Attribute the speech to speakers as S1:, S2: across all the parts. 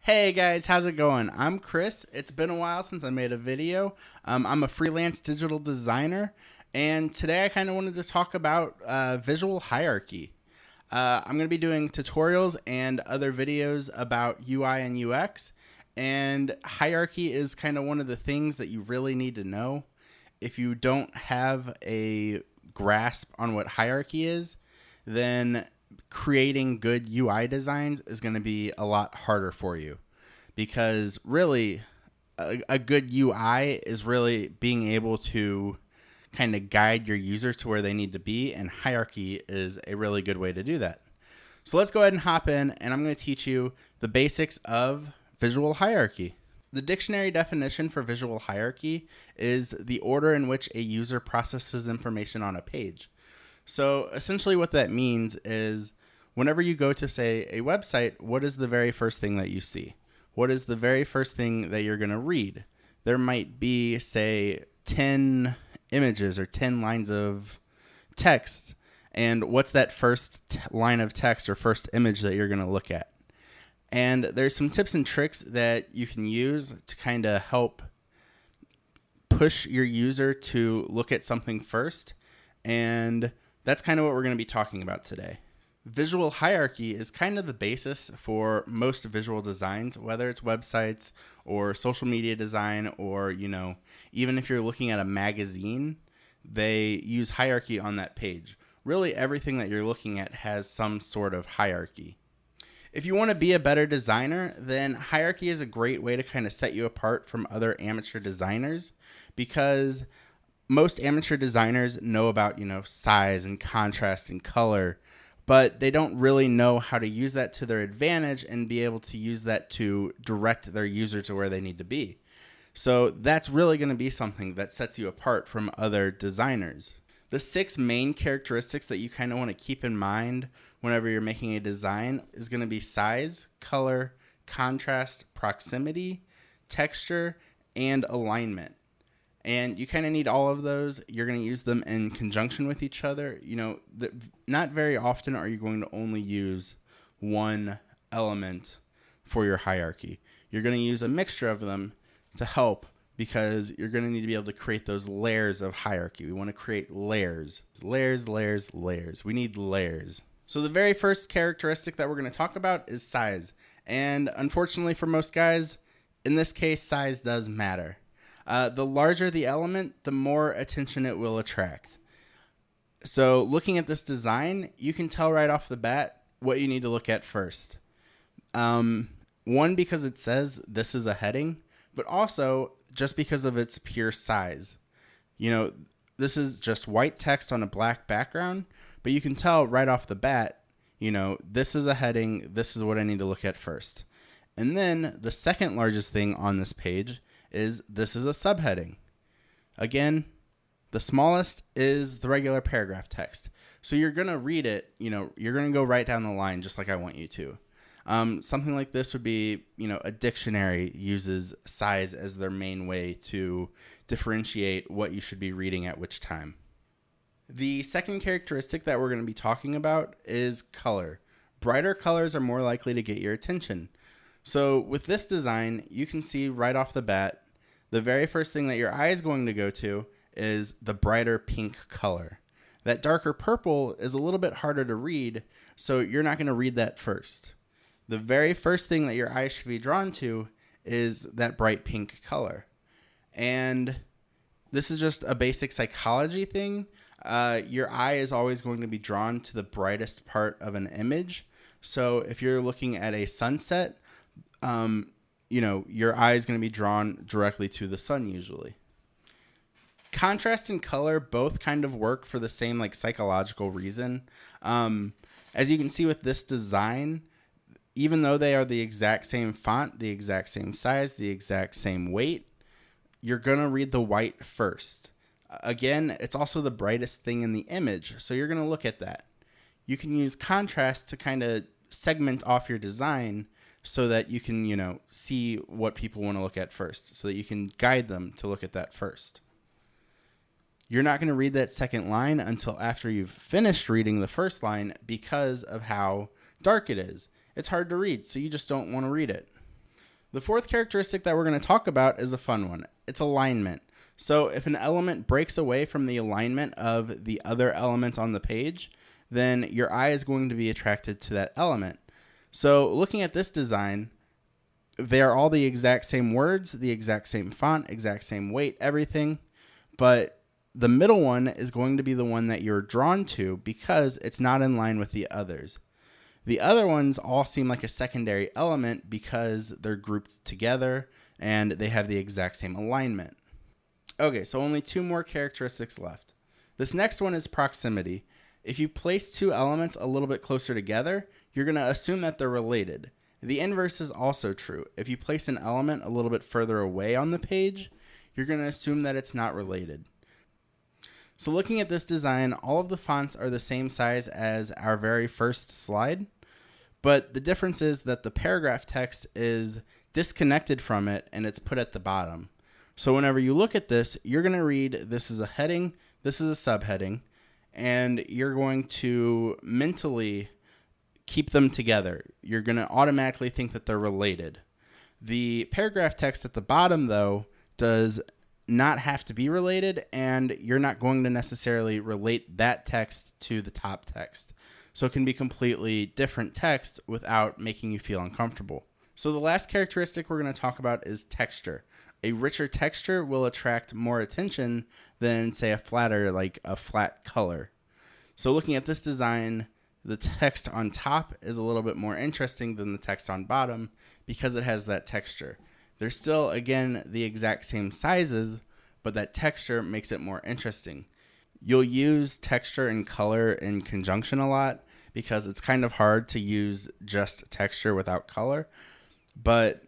S1: Hey guys, how's it going? I'm Kris. It's been a while since I made a video. I'm a freelance digital designer, and today I kind of wanted to talk about visual hierarchy. I'm going to be doing tutorials and other videos about UI and UX, and hierarchy is kind of one of the things that you really need to know. If you don't have a grasp on what hierarchy is, then creating good UI designs is going to be a lot harder for you, because really a good UI is really being able to kind of guide your user to where they need to be, and hierarchy is a really good way to do that. So let's go ahead and hop in, and I'm going to teach you the basics of visual hierarchy. The dictionary definition for visual hierarchy is the order in which a user processes information on a page. So essentially what that means is whenever you go to, say, a website, what is the very first thing that you see? What is the very first thing that you're going to read? There might be, say, 10 images or 10 lines of text. And what's that first line of text or first image that you're going to look at? And there's some tips and tricks that you can use to kind of help push your user to look at something first. And that's kind of what we're going to be talking about today. Visual hierarchy is kind of the basis for most visual designs, whether it's websites or social media design, or, even if you're looking at a magazine, they use hierarchy on that page. Really, everything that you're looking at has some sort of hierarchy. If you want to be a better designer, then hierarchy is a great way to kind of set you apart from other amateur designers, because most amateur designers know about, size and contrast and color, but they don't really know how to use that to their advantage and be able to use that to direct their user to where they need to be. So that's really going to be something that sets you apart from other designers. The 6 main characteristics that you kind of want to keep in mind whenever you're making a design is going to be size, color, contrast, proximity, texture, and alignment. And you kind of need all of those. You're going to use them in conjunction with each other. Not very often are you going to only use one element for your hierarchy. You're going to use a mixture of them to help, because you're going to need to be able to create those layers of hierarchy. We want to create layers. Layers, layers, layers. We need layers. So the very first characteristic that we're going to talk about is size. And unfortunately for most guys, in this case, size does matter. The larger the element, the more attention it will attract. So looking at this design, you can tell right off the bat what you need to look at first. One, because it says this is a heading, but also just because of its pure size. This is just white text on a black background, but you can tell right off the bat, this is a heading, this is what I need to look at first. And then the second largest thing on this page is this is a subheading. Again, the smallest is the regular paragraph text. So you're going to read it, you're going to go right down the line just like I want you to. Something like this would be, a dictionary uses size as their main way to differentiate what you should be reading at which time. The second characteristic that we're going to be talking about is color. Brighter colors are more likely to get your attention. So with this design, you can see right off the bat, the very first thing that your eye is going to go to is the brighter pink color. That darker purple is a little bit harder to read, so you're not going to read that first. The very first thing that your eye should be drawn to is that bright pink color. And this is just a basic psychology thing. Your eye is always going to be drawn to the brightest part of an image. So if you're looking at a sunset, your eye is going to be drawn directly to the sun usually. Contrast and color both kind of work for the same psychological reason. As you can see with this design, even though they are the exact same font, the exact same size, the exact same weight, you're going to read the white first. Again, it's also the brightest thing in the image, so you're going to look at that. You can use contrast to kind of segment off your design so that you can, see what people want to look at first, so that you can guide them to look at that first. You're not going to read that second line until after you've finished reading the first line because of how dark it is. It's hard to read, so you just don't want to read it. The fourth characteristic that we're going to talk about is a fun one. It's alignment. So if an element breaks away from the alignment of the other elements on the page, then your eye is going to be attracted to that element. So looking at this design, they are all the exact same words, the exact same font, exact same weight, everything. But the middle one is going to be the one that you're drawn to because it's not in line with the others. The other ones all seem like a secondary element because they're grouped together and they have the exact same alignment. Okay, so only two more characteristics left. This next one is proximity. If you place two elements a little bit closer together, you're going to assume that they're related. The inverse is also true. If you place an element a little bit further away on the page, you're going to assume that it's not related. So looking at this design, all of the fonts are the same size as our very first slide, but the difference is that the paragraph text is disconnected from it and it's put at the bottom. So whenever you look at this, you're going to read this is a heading, this is a subheading, and you're going to mentally keep them together. You're going to automatically think that they're related. The paragraph text at the bottom, though, does not have to be related, and you're not going to necessarily relate that text to the top text. So it can be completely different text without making you feel uncomfortable. So the last characteristic we're going to talk about is texture. A richer texture will attract more attention than, say, a flatter, like a flat color. So looking at this design, the text on top is a little bit more interesting than the text on bottom because it has that texture. They're still, again, the exact same sizes, but that texture makes it more interesting. You'll use texture and color in conjunction a lot because it's kind of hard to use just texture without color. But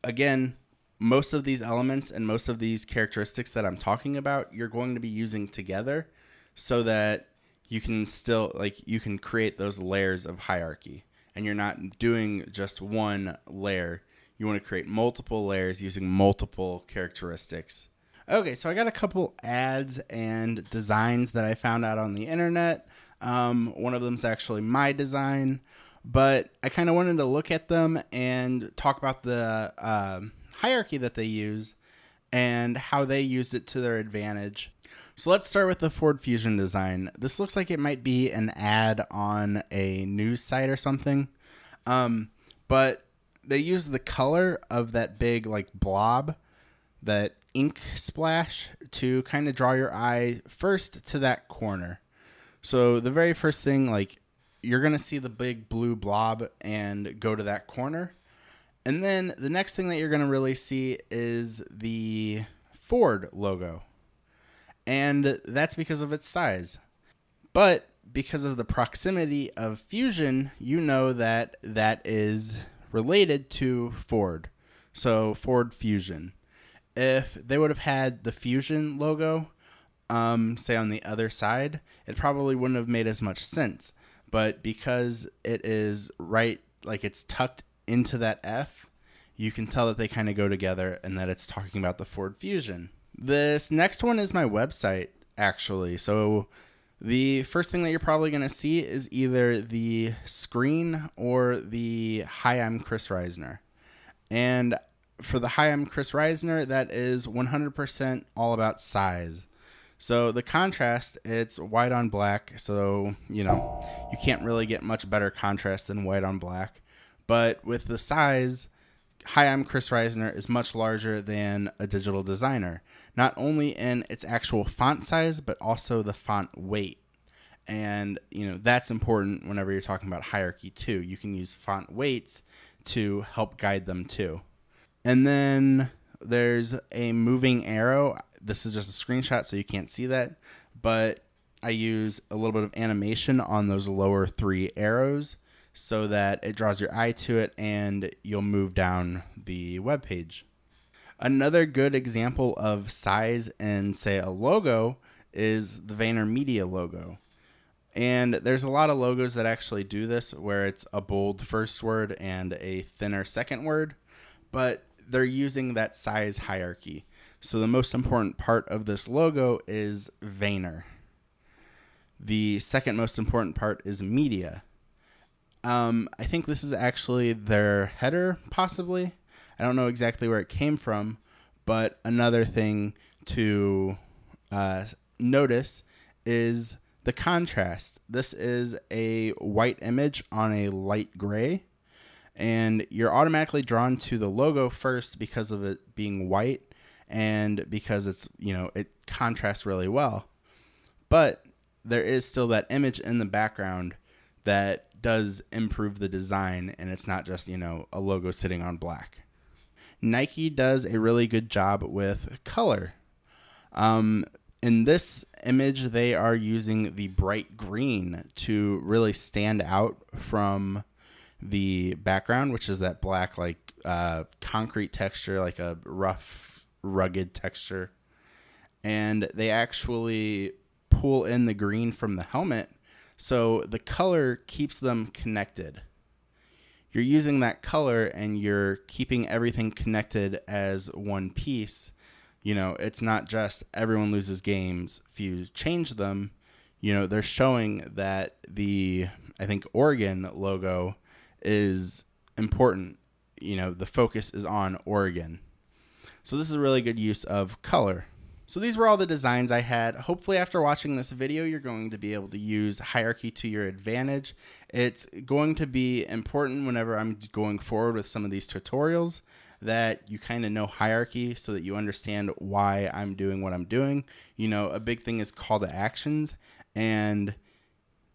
S1: again, most of these elements and most of these characteristics that I'm talking about, you're going to be using together so that you can still, you can create those layers of hierarchy, and you're not doing just one layer. You want to create multiple layers using multiple characteristics. Okay, so I got a couple ads and designs that I found out on the internet. One of them is actually my design, but I kind of wanted to look at them and talk about the hierarchy that they use and how they used it to their advantage. So let's start with the Ford Fusion design. This looks like it might be an ad on a news site or something, but they use the color of that big blob, that ink splash, to kind of draw your eye first to that corner. So the very first thing, you're going to see the big blue blob and go to that corner. And then the next thing that you're going to really see is the Ford logo. And that's because of its size. But because of the proximity of Fusion, you know that that is related to Ford. So Ford Fusion. If they would have had the Fusion logo, say on the other side, it probably wouldn't have made as much sense. But because it is it's tucked into that F, you can tell that they kind of go together and that it's talking about the Ford Fusion. This next one is my website, actually. So the first thing that you're probably going to see is either the screen or the "Hi, I'm Kris Risner." And for the "Hi, I'm Kris Risner," that is 100% all about size. So the contrast, it's white on black. So, you can't really get much better contrast than white on black. But with the size, "Hi, I'm Kris Risner" is much larger than a digital designer, not only in its actual font size, but also the font weight. And, that's important whenever you're talking about hierarchy too. You can use font weights to help guide them too. And then there's a moving arrow. This is just a screenshot, so you can't see that, but I use a little bit of animation on those lower three arrows so that it draws your eye to it and you'll move down the web page. Another good example of size in, say, a logo is the VaynerMedia logo. And there's a lot of logos that actually do this, where it's a bold first word and a thinner second word, but they're using that size hierarchy. So the most important part of this logo is Vayner. The second most important part is media. I think this is actually their header, possibly. I don't know exactly where it came from, but another thing to notice is the contrast. This is a white image on a light gray, and you're automatically drawn to the logo first because of it being white and because it's, it contrasts really well. But there is still that image in the background that does improve the design, and it's not just, a logo sitting on black. Nike does a really good job with color. In this image, they are using the bright green to really stand out from the background, which is that black, concrete texture, like a rough, rugged texture. And they actually pull in the green from the helmet, so the color keeps them connected. You're using that color and you're keeping everything connected as one piece. It's not just everyone loses games if you change them. They're showing that I think Oregon logo is important. The focus is on Oregon. So this is a really good use of color. So these were all the designs I had. Hopefully after watching this video, you're going to be able to use hierarchy to your advantage. It's going to be important whenever I'm going forward with some of these tutorials that you kind of know hierarchy so that you understand why I'm doing what I'm doing. A big thing is call to actions. And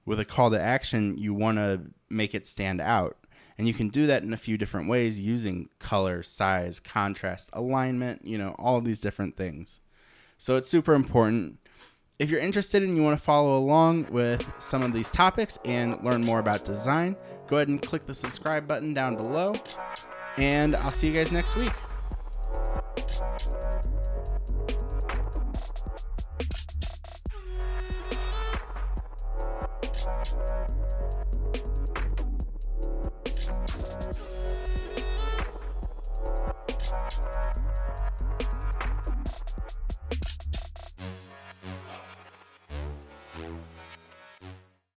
S1: with a call to action, you want to make it stand out. And you can do that in a few different ways using color, size, contrast, alignment, all of these different things. So it's super important. If you're interested and you want to follow along with some of these topics and learn more about design, go ahead and click the subscribe button down below. And I'll see you guys next week.